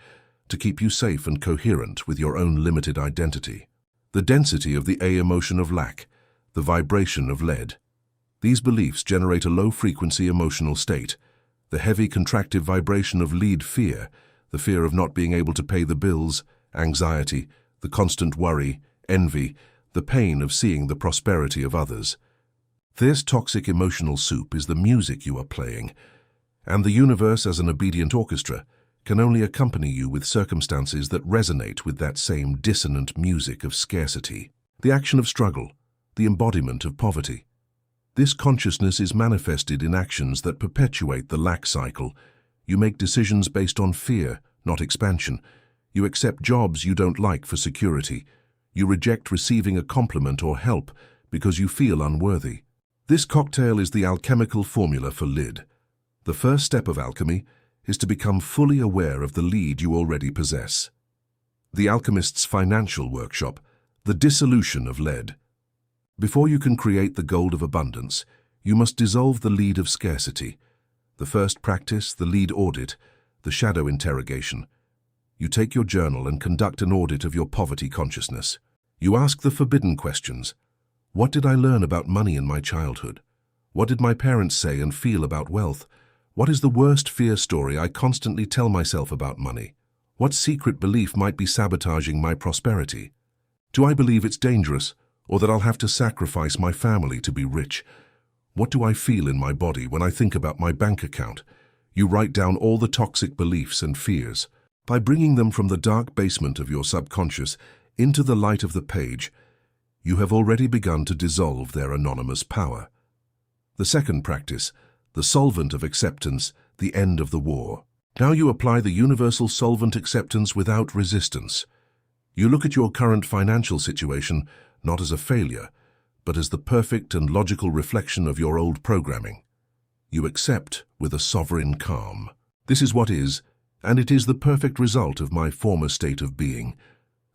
to keep you safe and coherent with your own limited identity. The density of the A emotion of lack, the vibration of lead. These beliefs generate a low-frequency emotional state, the heavy contractive vibration of lead fear, the fear of not being able to pay the bills, anxiety, the constant worry, envy, the pain of seeing the prosperity of others. This toxic emotional soup is the music you are playing, and the universe as an obedient orchestra can only accompany you with circumstances that resonate with that same dissonant music of scarcity. The action of struggle, the embodiment of poverty. This consciousness is manifested in actions that perpetuate the lack cycle. You make decisions based on fear, not expansion. You accept jobs you don't like for security. You reject receiving a compliment or help because you feel unworthy. This cocktail is the alchemical formula for lid. The first step of alchemy is to become fully aware of the lead you already possess. The alchemist's financial workshop, the dissolution of lead. Before you can create the gold of abundance, you must dissolve the lead of scarcity. The first practice, the lead audit, the shadow interrogation. You take your journal and conduct an audit of your poverty consciousness. You ask the forbidden questions. What did I learn about money in my childhood? What did my parents say and feel about wealth? What is the worst fear story I constantly tell myself about money? What secret belief might be sabotaging my prosperity? Do I believe it's dangerous, or that I'll have to sacrifice my family to be rich? What do I feel in my body when I think about my bank account? You write down all the toxic beliefs and fears. By bringing them from the dark basement of your subconscious into the light of the page, you have already begun to dissolve their anonymous power. The second practice, the solvent of acceptance, the end of the war. Now you apply the universal solvent acceptance without resistance. You look at your current financial situation not as a failure, but as the perfect and logical reflection of your old programming. You accept with a sovereign calm. This is what is, and it is the perfect result of my former state of being.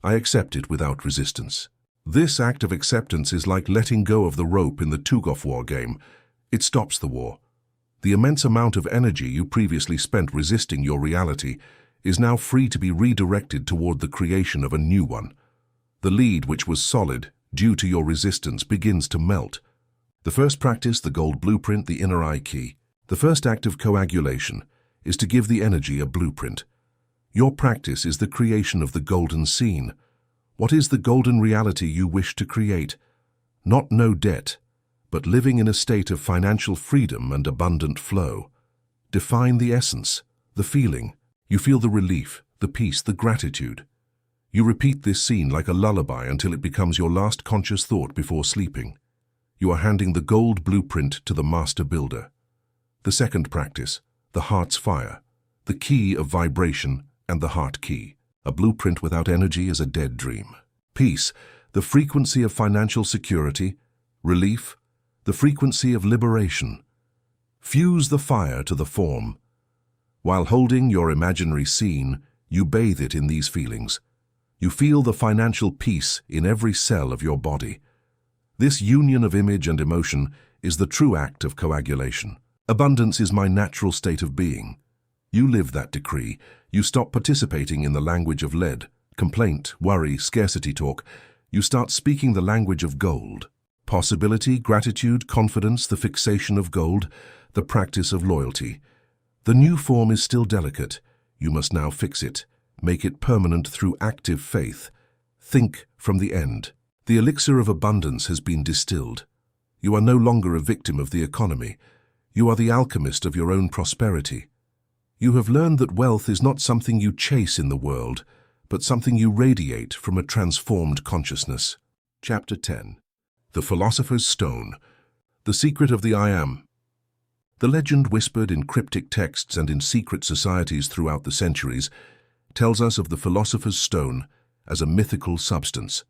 I accept it without resistance. This act of acceptance is like letting go of the rope in the Tug-of War game. It stops the war. The immense amount of energy you previously spent resisting your reality is now free to be redirected toward the creation of a new one. The lead, which was solid due to your resistance, begins to melt. The first practice, the gold blueprint, the inner eye key. The first act of coagulation is to give the energy a blueprint. Your practice is the creation of the golden scene. What is the golden reality you wish to create? Not no debt, but living in a state of financial freedom and abundant flow. Define the essence, the feeling. You feel the relief, the peace, the gratitude. You repeat this scene like a lullaby until it becomes your last conscious thought before sleeping. You are handing the gold blueprint to the master builder. The second practice, the heart's fire, the key of vibration and the heart key. A blueprint without energy is a dead dream. Peace, the frequency of financial security, relief, the frequency of liberation. Fuse the fire to the form. While holding your imaginary scene, you bathe it in these feelings. You feel the financial peace in every cell of your body. This union of image and emotion is the true act of coagulation. Abundance is my natural state of being. You live that decree. You stop participating in the language of lead, complaint, worry, scarcity talk. You start speaking the language of gold. Possibility, gratitude, confidence, the fixation of gold, the practice of loyalty. The new form is still delicate. You must now fix it. Make it permanent through active faith. Think from the end. The elixir of abundance has been distilled. You are no longer a victim of the economy. You are the alchemist of your own prosperity. You have learned that wealth is not something you chase in the world, but something you radiate from a transformed consciousness. Chapter 10. The Philosopher's Stone. The Secret of the I Am. The legend whispered in cryptic texts and in secret societies throughout the centuries tells us of the Philosopher's Stone as a mythical substance.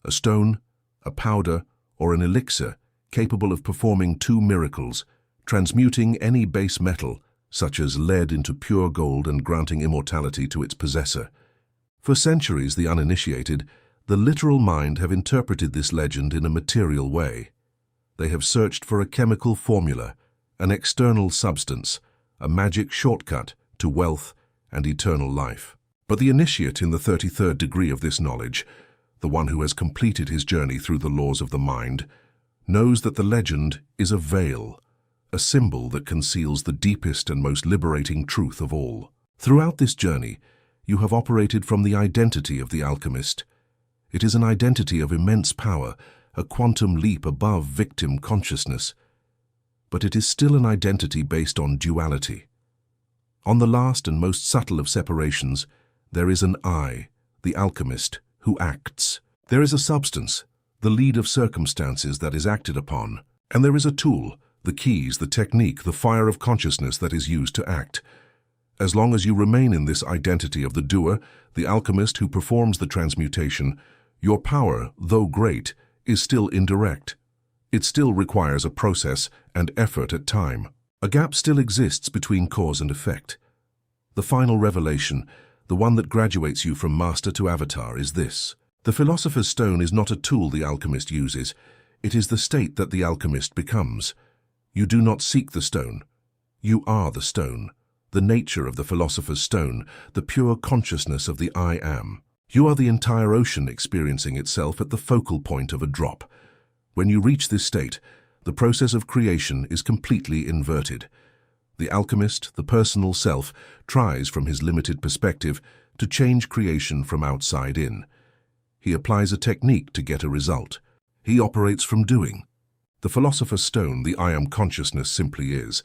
A stone, a powder, or an elixir capable of performing two miracles, transmuting any base metal, such as lead, into pure gold and granting immortality to its possessor. For centuries, the uninitiated, the literal mind, have interpreted this legend in a material way. They have searched for a chemical formula, an external substance, a magic shortcut to wealth and eternal life. But the initiate in the 33rd degree of this knowledge, the one who has completed his journey through the laws of the mind, knows that the legend is a veil, a symbol that conceals the deepest and most liberating truth of all. Throughout this journey, you have operated from the identity of the alchemist. It is an identity of immense power, a quantum leap above victim consciousness. But it is still an identity based on duality. On the last and most subtle of separations, there is an I, the alchemist, who acts. There is a substance, the lead of circumstances that is acted upon, and there is a tool, the keys, the technique, the fire of consciousness that is used to act. As long as you remain in this identity of the doer, the alchemist who performs the transmutation, your power, though great, is still indirect. It still requires a process and effort at time. A gap still exists between cause and effect. The final revelation, the one that graduates you from master to avatar, is this. The Philosopher's Stone is not a tool the alchemist uses. It is the state that the alchemist becomes. You do not seek the stone. You are the stone. The nature of the Philosopher's Stone, the pure consciousness of the I Am. You are the entire ocean experiencing itself at the focal point of a drop. When you reach this state, the process of creation is completely inverted. The alchemist, the personal self, tries from his limited perspective to change creation from outside in. He applies a technique to get a result. He operates from doing. The Philosopher's Stone, the I Am consciousness, simply is.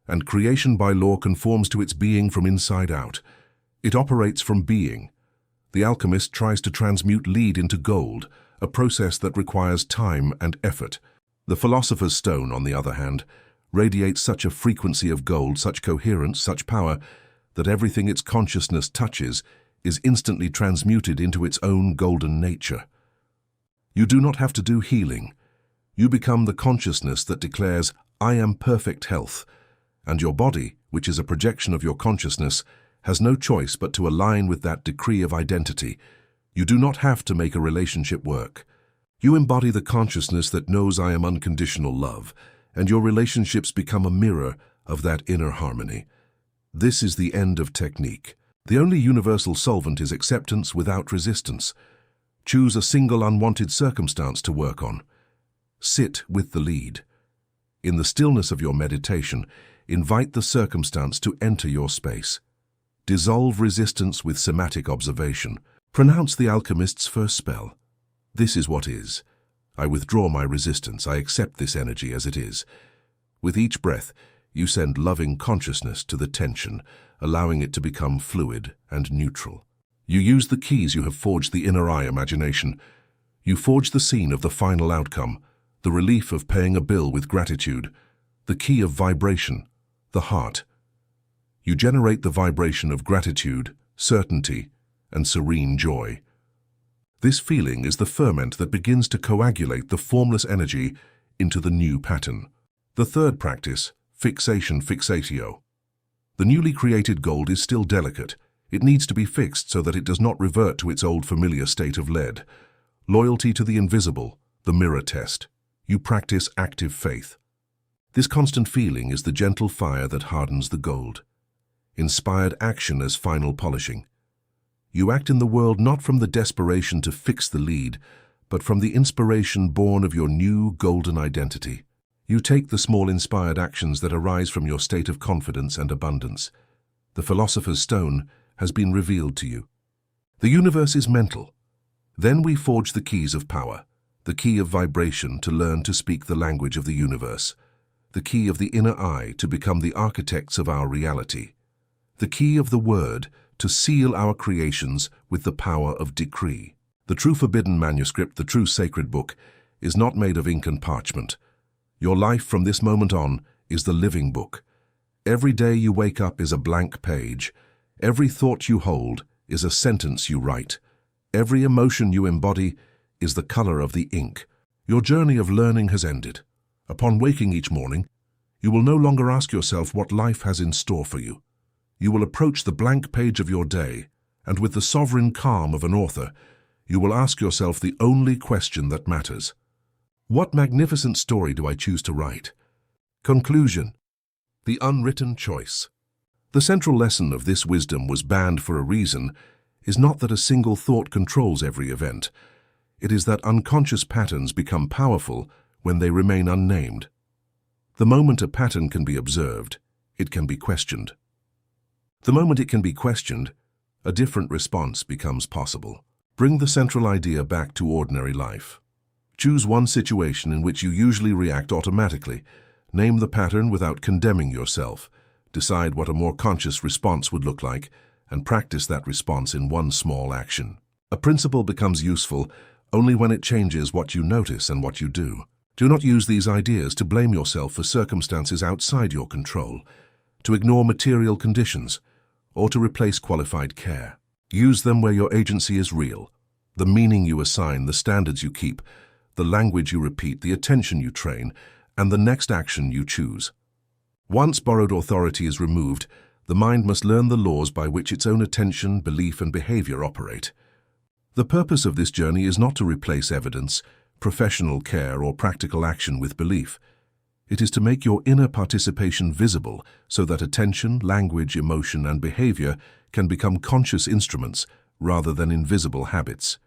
And creation by law conforms to its being from inside out. It operates from being. The alchemist tries to transmute lead into gold, a process that requires time and effort. The Philosopher's Stone, on the other hand, radiates such a frequency of gold, such coherence, such power, that everything its consciousness touches is instantly transmuted into its own golden nature. You do not have to do healing. You become the consciousness that declares, "I am perfect health," and your body, which is a projection of your consciousness, has no choice but to align with that decree of identity. You do not have to make a relationship work. You embody the consciousness that knows I am unconditional love, and your relationships become a mirror of that inner harmony. This is the end of technique. The only universal solvent is acceptance without resistance. Choose a single unwanted circumstance to work on. Sit with the lead. In the stillness of your meditation, invite the circumstance to enter your space. Dissolve resistance with somatic observation. Pronounce the alchemist's first spell. This is what is. I withdraw my resistance. I accept this energy as it is. With each breath, you send loving consciousness to the tension, allowing it to become fluid and neutral. You use the keys you have forged, the inner eye imagination. You forge the scene of the final outcome, the relief of paying a bill with gratitude, the key of vibration, the heart. You generate the vibration of gratitude, certainty, and serene joy. This feeling is the ferment that begins to coagulate the formless energy into the new pattern. The third practice, fixation fixatio. The newly created gold is still delicate. It needs to be fixed so that it does not revert to its old familiar state of lead. Loyalty to the invisible, the mirror test. You practice active faith. This constant feeling is the gentle fire that hardens the gold. Inspired action as final polishing. You act in the world not from the desperation to fix the lead, but from the inspiration born of your new golden identity. You take the small inspired actions that arise from your state of confidence and abundance. The Philosopher'S stone has been revealed to you. The universe is mental. Then we forge the keys of power, the key of vibration to learn to speak the language of the universe, the key of the inner eye to become the architects of our reality, the key of the word to seal our creations with the power of decree. The true forbidden manuscript, the true sacred book, is not made of ink and parchment. Your life from this moment on is the living book. Every day you wake up is a blank page. Every thought you hold is a sentence you write. Every emotion you embody is the color of the ink. Your journey of learning has ended. Upon waking each morning, you will no longer ask yourself what life has in store for you. You will approach the blank page of your day, and with the sovereign calm of an author, you will ask yourself the only question that matters. What magnificent story do I choose to write? Conclusion. The unwritten choice. The central lesson of this wisdom was banned for a reason is not that a single thought controls every event. It is that unconscious patterns become powerful when they remain unnamed. The moment a pattern can be observed, it can be questioned. The moment it can be questioned, a different response becomes possible. Bring the central idea back to ordinary life. Choose one situation in which you usually react automatically. Name the pattern without condemning yourself. Decide what a more conscious response would look like, and practice that response in one small action. A principle becomes useful only when it changes what you notice and what you do. Do not use these ideas to blame yourself for circumstances outside your control, to ignore material conditions, or to replace qualified care. Use them where your agency is real. The meaning you assign, the standards you keep, the language you repeat, the attention you train, and the next action you choose. Once borrowed authority is removed, the mind must learn the laws by which its own attention, belief, and behavior operate. The purpose of this journey is not to replace evidence, professional care, or practical action with belief. It is to make your inner participation visible so that attention, language, emotion, and behavior can become conscious instruments rather than invisible habits.